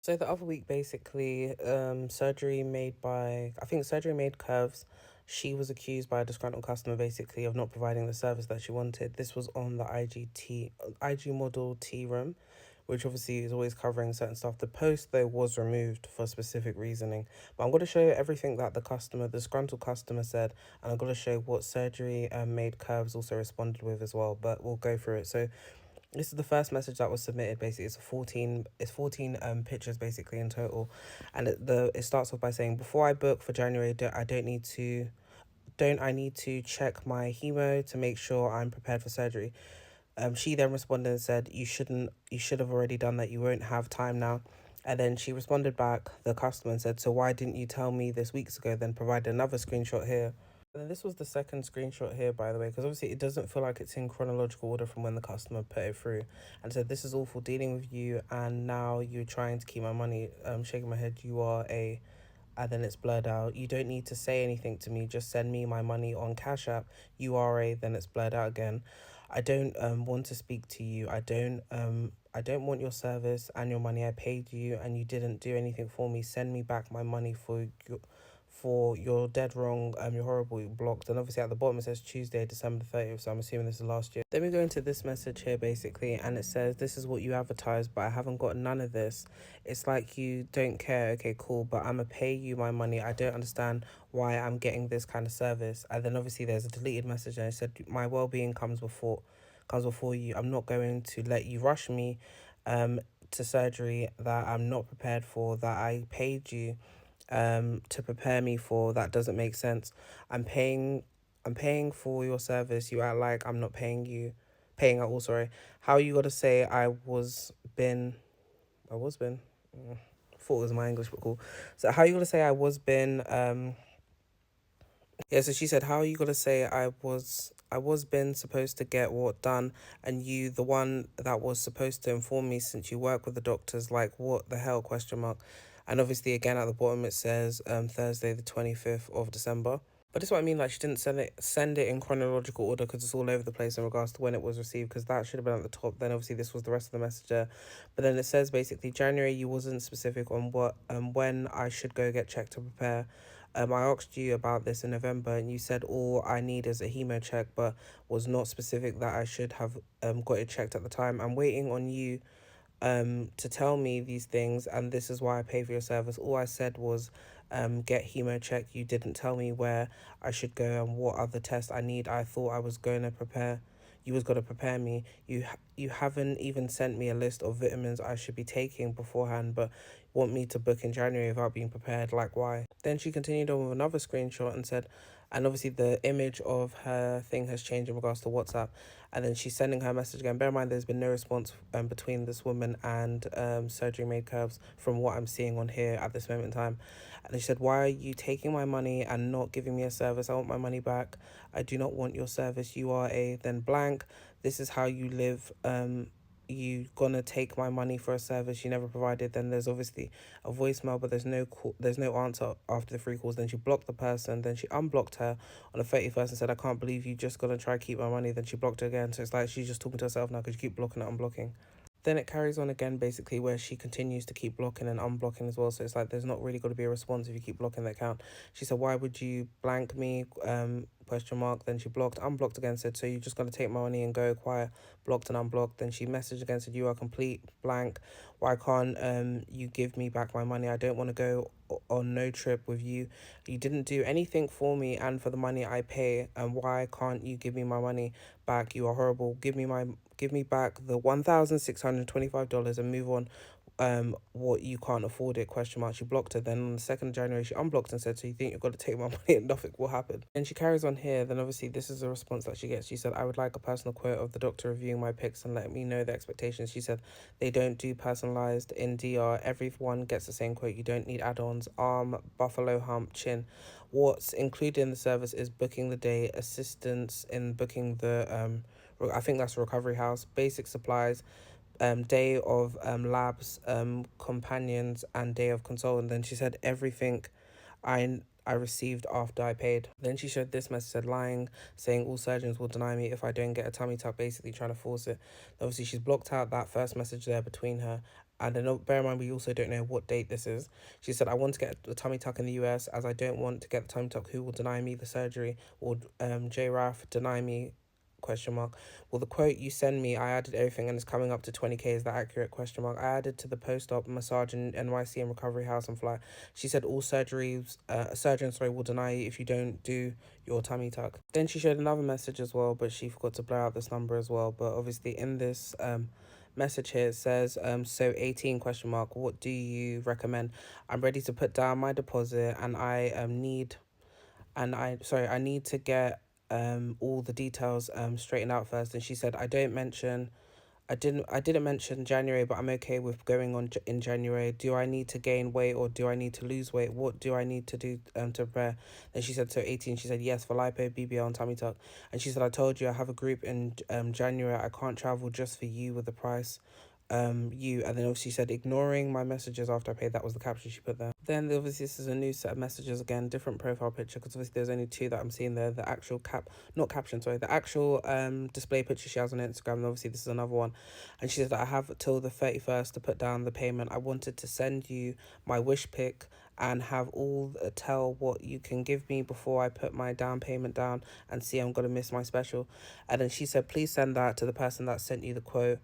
So the other week, basically, surgery made curves. She was accused by a disgruntled customer, basically, of not providing the service that she wanted. This was on the IG model tea room, which obviously is always covering certain stuff. The post, though, was removed for specific reasoning. But I'm going to show you everything that the disgruntled customer said, and I'm going to show what surgery made curves also responded with as well. But we'll go through it. So this is the first message that was submitted. Basically, it's 14 pictures basically in total, and it starts off by saying, before I book for January, don't I need to check my hemo to make sure I'm prepared for surgery? She then responded and said, you should have already done that. You won't have time now. And then she responded back, the customer, and said, so why didn't you tell me this weeks ago? Then provide another screenshot here. And this was the second screenshot here, by the way, because obviously it doesn't feel like it's in chronological order from when the customer put it through. And said, this is awful dealing with you, and now you're trying to keep my money. Shaking my head, you are a, and then it's blurred out. You don't need to say anything to me. Just send me my money on Cash App. You are a, then it's blurred out again. I don't want to speak to you. I don't want your service and your money. I paid you and you didn't do anything for me. Send me back my money for you're dead wrong, you're horrible, you're blocked. And obviously at the bottom it says Tuesday, December 30th, so I'm assuming this is last year. Then we go into this message here basically, and it says, this is what you advertised, but I haven't got none of this. It's like you don't care. Okay, cool, but I'ma pay you my money. I don't understand why I'm getting this kind of service. And then obviously there's a deleted message and it said, my well-being comes before you. I'm not going to let you rush me to surgery that I'm not prepared for, that I paid you to prepare me for. That doesn't make sense. I'm paying for your service. You act like I'm not paying at all, sorry. How you gotta say I was been thought it was my English, but cool. So how you gonna say I was been yeah, so she said, how are you gonna say I was been supposed to get what done, and you the one that was supposed to inform me since you work with the doctors, like what the hell, question mark. And obviously again at the bottom it says Thursday the 25th of December. But this is what I mean, like she didn't send it in chronological order because it's all over the place in regards to when it was received, because that should have been at the top. Then obviously this was the rest of the message there. But then it says basically January, you wasn't specific on what when I should go get checked to prepare. I asked you about this in November and you said all I need is a hemo check, but was not specific that I should have got it checked at the time. I'm waiting on you to tell me these things, and this is why I pay for your service. All I said was get hemo checked. You didn't tell me where I should go and what other tests I need. I thought I was going to prepare. You was going to prepare me. You haven't even sent me a list of vitamins I should be taking beforehand, but want me to book in January without being prepared. Like, why? Then she continued on with another screenshot and said, and obviously the image of her thing has changed in regards to WhatsApp. And then she's sending her message again. Bear in mind, there's been no response between this woman and Surgery Made Curves from what I'm seeing on here at this moment in time. And she said, why are you taking my money and not giving me a service? I want my money back. I do not want your service. You are a then blank. This is how you live. You gonna take my money for a service you never provided. Then there's obviously a voicemail, but there's no answer after the three calls. Then she blocked the person, then she unblocked her on the 31st and said, I can't believe you just gonna try to keep my money. Then she blocked her again, so it's like she's just talking to herself now because you keep blocking and unblocking. Then it carries on again, basically, where she continues to keep blocking and unblocking as well. So it's like there's not really going to be a response if you keep blocking the account. She said, why would you blank me? Question mark. Then she blocked, unblocked again, said, so you're just going to take my money and go quiet, blocked and unblocked. Then she messaged again, said, you are complete blank. Why can't you give me back my money? I don't want to go on no trip with you. You didn't do anything for me and for the money I pay. And why can't you give me my money back? You are horrible. Give me back the $1,625 and move on. What, you can't afford it, question mark. She blocked her. Then on the 2nd of January she unblocked and said, so you think you're going to take my money and nothing will happen? And she carries on here. Then obviously this is a response that she gets. She said, I would like a personal quote of the doctor reviewing my pics and letting me know the expectations. She said, they don't do personalized in DR. Everyone gets the same quote. You don't need add-ons. Arm, buffalo hump, chin. What's included in the service is booking the day, assistance in booking the I think that's a recovery house, basic supplies, day of labs, companions, and day of consult. And then she said everything I received after I paid. Then she showed this message, said lying, saying all surgeons will deny me if I don't get a tummy tuck, basically trying to force it. Obviously she's blocked out that first message there between her And then bear in mind, we also don't know what date this is. She said, I want to get the tummy tuck in the US as I don't want to get the tummy tuck. Who will deny me the surgery? Or JRAF deny me? Question mark. Well, the quote you send me, I added everything and it's coming up to 20K. Is that accurate? Question mark. I added to the post-op massage in NYC and recovery house and flight. She said all surgeries, surgeons, sorry, will deny you if you don't do your tummy tuck. Then she showed another message as well, but she forgot to blur out this number as well. But obviously in this message here it says so 18 question mark, what do you recommend? I'm ready to put down my deposit and I need to get all the details straightened out first. And she said, I didn't mention January, but I'm okay with going on in January. Do I need to gain weight or do I need to lose weight? What do I need to do to prepare? Then she said, so 18, she said, yes, for lipo, BBL and tummy tuck. And she said, I told you I have a group in January. I can't travel just for you with the price. You. And then obviously she said, ignoring my messages after I paid. That was the caption she put there. Then obviously this is a new set of messages again, different profile picture, because obviously there's only two that I'm seeing there. The actual the actual display picture she has on Instagram, and obviously this is another one. And she said that I have till the 31st to put down the payment. I wanted to send you my wish pic and have all tell what you can give me before I put my down payment down and see I'm gonna miss my special. And then she said, please send that to the person that sent you the quote.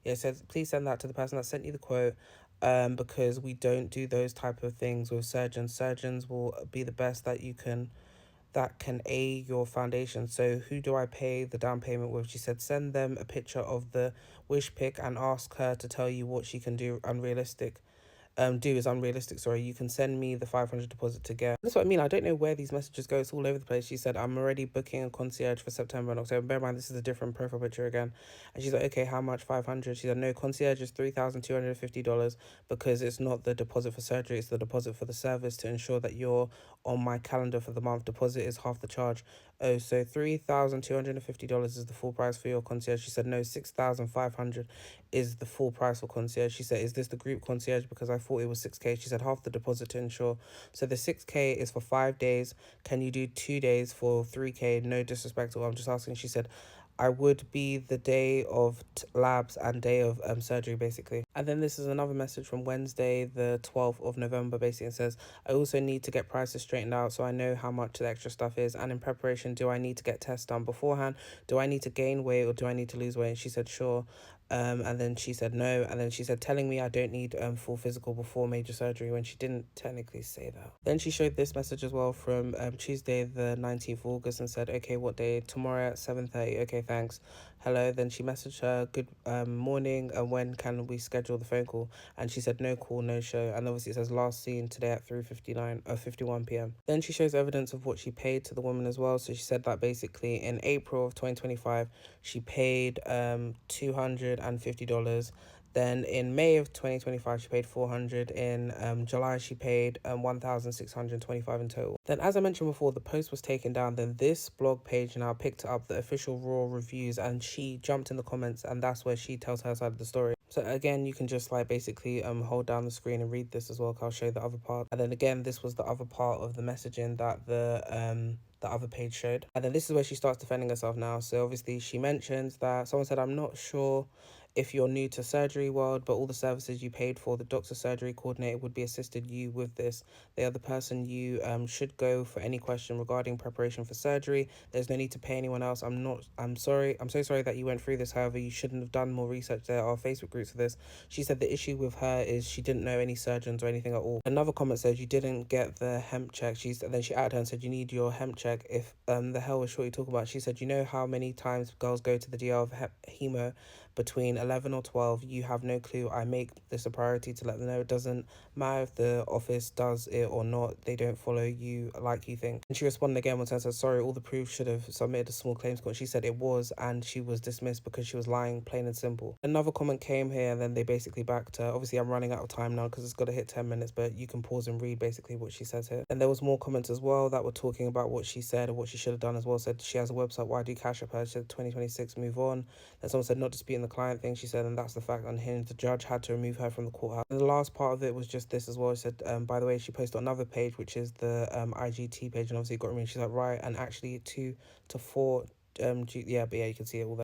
Yeah, it says, please send that to the person that sent you the quote, because we don't do those type of things with surgeons. Surgeons will be the best that can aid your foundation. So who do I pay the down payment with? She said, send them a picture of the wish pic and ask her to tell you what she can do is unrealistic. Sorry, you can send me the 500 deposit to get. That's what I mean. I don't know where these messages go. It's all over the place. She said, I'm already booking a concierge for September and October. Bear in mind, this is a different profile picture again. And she's like, okay, how much? 500. She said, no, concierge is $3,250 because it's not the deposit for surgery. It's the deposit for the service to ensure that you're on my calendar for the month. Deposit is half the charge. Oh, so $3,250 is the full price for your concierge. She said, no, 6,500 is the full price for concierge. She said, is this the group concierge? Because I thought it was 6K. She said, half the deposit to ensure. So the 6K is for 5 days. Can you do 2 days for 3K? No disrespect to what I'm just asking. She said, I would be the day of labs and day of surgery, basically. And then this is another message from Wednesday, the 12th of November, basically. It says, I also need to get prices straightened out so I know how much the extra stuff is. And in preparation, do I need to get tests done beforehand? Do I need to gain weight or do I need to lose weight? And she said, sure. And then she said no. And then she said, telling me I don't need full physical before major surgery, when she didn't technically say that. Then she showed this message as well from Tuesday, the 19th of August, and said, okay, what day? Tomorrow at 7:30. Okay, thanks. Hello. Then she messaged her, good morning, and when can we schedule the phone call? And she said, no call, no show. And obviously it says last seen today at 51 p.m. Then she shows evidence of what she paid to the woman as well. So she said that basically in April of 2025, she paid $250. Then in May of 2025, she paid $400. In July, she paid $1,625 in total. Then, as I mentioned before, the post was taken down. Then this blog page now picked up the official Raw reviews, and she jumped in the comments, and that's where she tells her side of the story. So again, you can just like basically hold down the screen and read this as well, 'cause I'll show you the other part. And then again, this was the other part of the messaging that the other page showed. And then this is where she starts defending herself now. So obviously she mentions that someone said, I'm not sure if you're new to surgery world, but all the services you paid for, the doctor surgery coordinator would be assisted you with this. They are the person you should go for any question regarding preparation for surgery. There's no need to pay anyone else. I'm so sorry that you went through this. However, you shouldn't have done more research. There are Facebook groups for this. She said the issue with her is she didn't know any surgeons or anything at all. Another comment says you didn't get the hemp check. Then she added her and said you need your hemp check. If the hell was Shorty talking about? She said, you know how many times girls go to the DR of hemo between 11 or 12? You have no clue. I make this a priority to let them know. It doesn't matter if the office does it or not. They don't follow you like you think. And she responded again once and said, sorry, all the proof should have submitted a small claims court. She said it was, and she was dismissed because she was lying, plain and simple. Another comment came here, and then they basically backed her. Obviously, I'm running out of time now because it's got to hit 10 minutes, but you can pause and read basically what she says here. And there was more comments as well that were talking about what she said or what she should have done as well. Said she has a website, why do you cash up her? She said 2026, move on. Then someone said not disputing the client thing. She said, and that's the fact, unhinged. The judge had to remove her from the courthouse. And the last part of it was just this as well. She said, by the way, she posted another page, which is the IGT page, and obviously got removed. She's like, right, and actually 2 to 4, yeah, but yeah, you can see it all there.